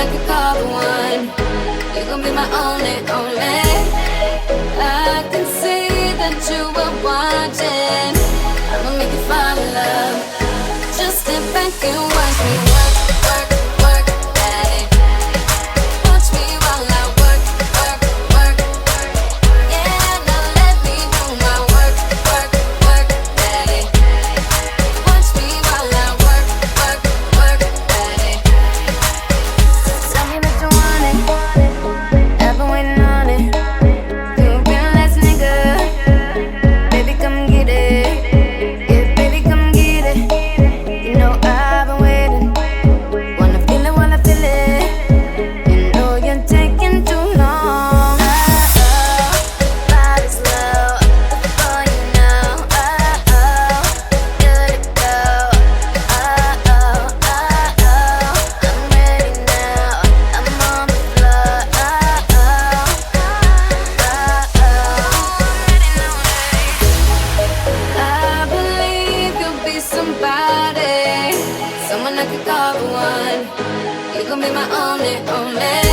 I could call the one. You gon' be my only. I can see that you were watching. I'ma make you fall in love. Just sit back and watch me work, work, work, daddy. Watch me while I work, work, work. Yeah, now let me do my work, work, work, daddy. Watch me while I work, work, work, daddy. Tell me that you want it. I've been waiting on it. You a real ass nigga. Baby, come get it. Yeah, baby, come get it. You know I've been waiting. Wanna feel it while I feel it. You know you're taking too long. Body slow, before you know. Good to go. I'm ready now. I'm on the floor. I believe you'll be somebody, someone I could call the one. You gon' be my only.